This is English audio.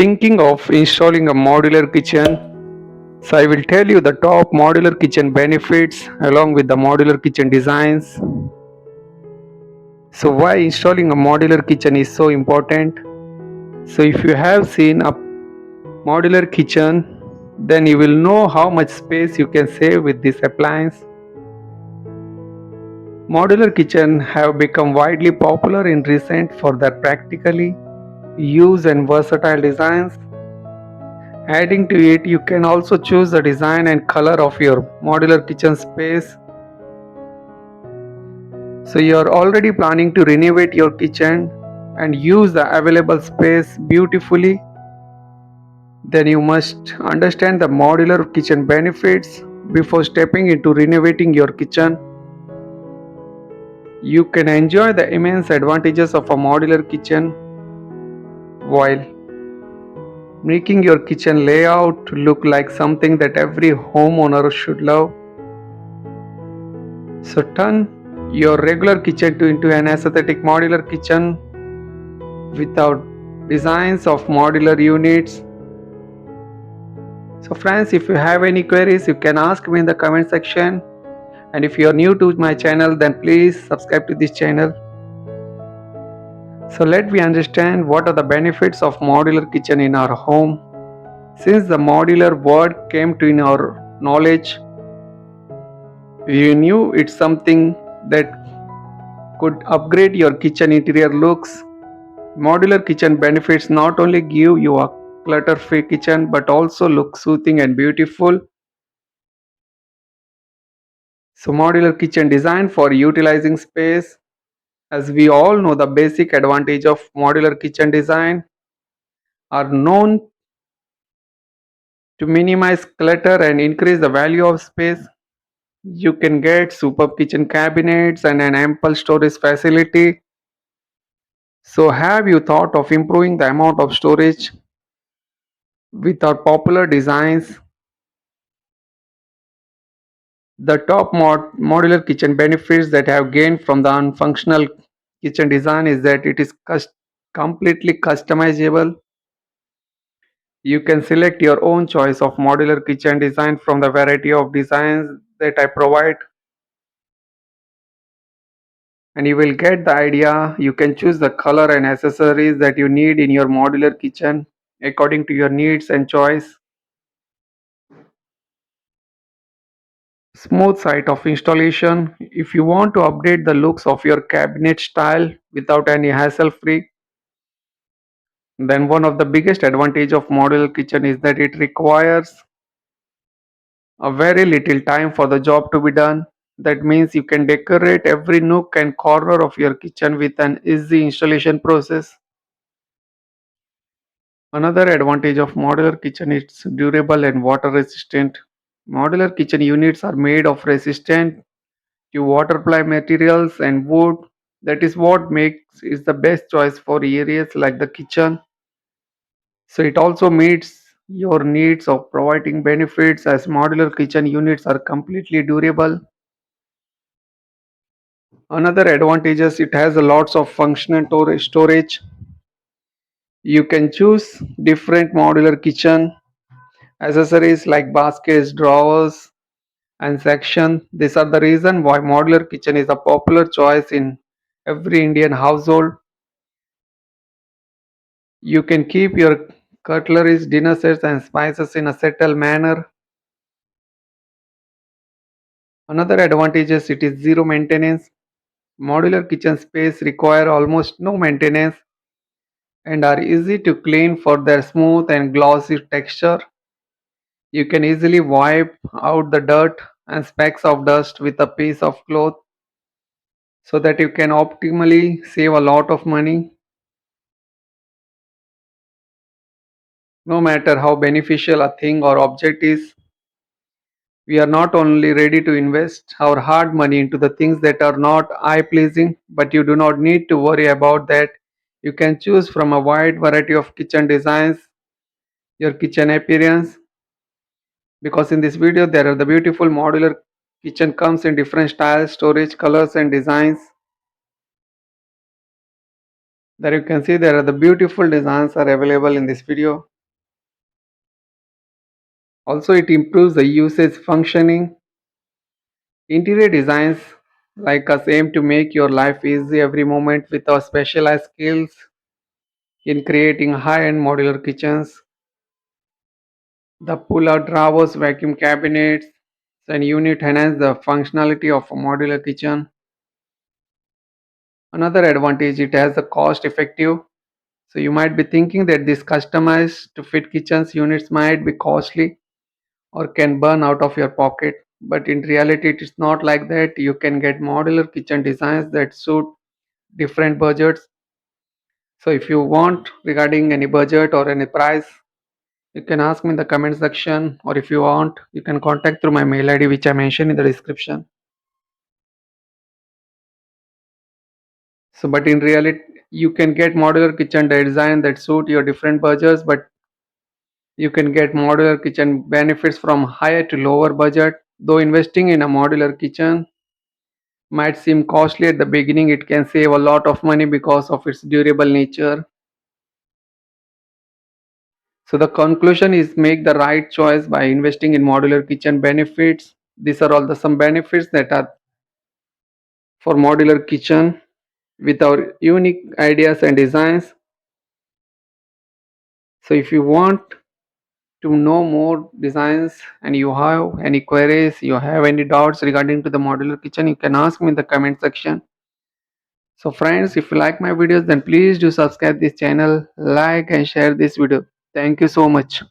Thinking of installing a modular kitchen? So I will tell you the top modular kitchen benefits along with the modular kitchen designs. So why installing a modular kitchen is so important? So if you have seen a modular kitchen, then you will know how much space you can save with this appliance. Modular kitchen have become widely popular in recent for their practically use and versatile designs. Adding to it, you can also choose the design and color of your modular kitchen space. So you are already planning to renovate your kitchen and use the available space beautifully. Then you must understand the modular kitchen benefits before stepping into renovating your kitchen. You can enjoy the immense advantages of a modular kitchen while making your kitchen layout look like something that every homeowner should love. So turn your regular kitchen into an aesthetic modular kitchen without designs of modular units. So friends, if you have any queries, you can ask me in the comment section. And if you are new to my channel, then please subscribe to this channel. So let me understand what are the benefits of modular kitchen in our home. Since the modular word came to in our knowledge, we knew it's something that could upgrade your kitchen interior looks. Modular kitchen benefits not only give you a clutter-free kitchen but also look soothing and beautiful. So modular kitchen designed for utilizing space. As we all know, the basic advantage of modular kitchen design are known to minimize clutter and increase the value of space. You can get superb kitchen cabinets and an ample storage facility. So have you thought of improving the amount of storage with our popular designs? The top modular kitchen benefits that have gained from the unfunctional kitchen design is that it is completely customizable. You can select your own choice of modular kitchen design from the variety of designs that I provide, and you will get the idea. You can choose the color and accessories that you need in your modular kitchen according to your needs and choice. Smooth site of installation. If you want to update the looks of your cabinet style without any hassle free, then one of the biggest advantage of modular kitchen is that it requires a very little time for the job to be done. That means you can decorate every nook and corner of your kitchen with an easy installation process. Another advantage of modular kitchen is durable and water resistant. Modular kitchen units are made of resistant to water-ply materials and wood. That is what makes it the best choice for areas like the kitchen. So it also meets your needs of providing benefits as modular kitchen units are completely durable. Another advantage is it has a lots of functional storage. You can choose different modular kitchen accessories like baskets, drawers, and section. These are the reason why modular kitchen is a popular choice in every Indian household. You can keep your cutleries, dinner sets, and spices in a settled manner. Another advantage is it is zero maintenance. Modular kitchen space require almost no maintenance and are easy to clean for their smooth and glossy texture. You can easily wipe out the dirt and specks of dust with a piece of cloth so that you can optimally save a lot of money. No matter how beneficial a thing or object is, we are not only ready to invest our hard money into the things that are not eye pleasing, but you do not need to worry about that. You can choose from a wide variety of kitchen designs, your kitchen appearance, because in this video there are the beautiful modular kitchen comes in different styles, storage, colors and designs. There you can see there are the beautiful designs are available in this video. Also, it improves the usage functioning. Interior designs like us aim to make your life easy every moment with our specialized skills in creating high-end modular kitchens. The pull-out drawers, vacuum cabinets, and unit enhance the functionality of a modular kitchen. Another advantage, it has a cost effective. So you might be thinking that these customized to fit kitchens units might be costly or can burn out of your pocket. But in reality, it is not like that. You can get modular kitchen designs that suit different budgets. So if you want regarding any budget or any price, you can ask me in the comment section, or if you want, you can contact through my mail ID, which I mentioned in the description. So, but in reality, you can get modular kitchen design that suit your different budgets, but you can get modular kitchen benefits from higher to lower budget. Though investing in a modular kitchen might seem costly at the beginning, it can save a lot of money because of its durable nature. So the conclusion is make the right choice by investing in modular kitchen benefits. These are all the some benefits that are for modular kitchen with our unique ideas and designs. So if you want to know more designs and you have any queries, you have any doubts regarding to the modular kitchen, you can ask me in the comment section. So friends, if you like my videos, then please do subscribe this channel, like and share this video. Thank you so much.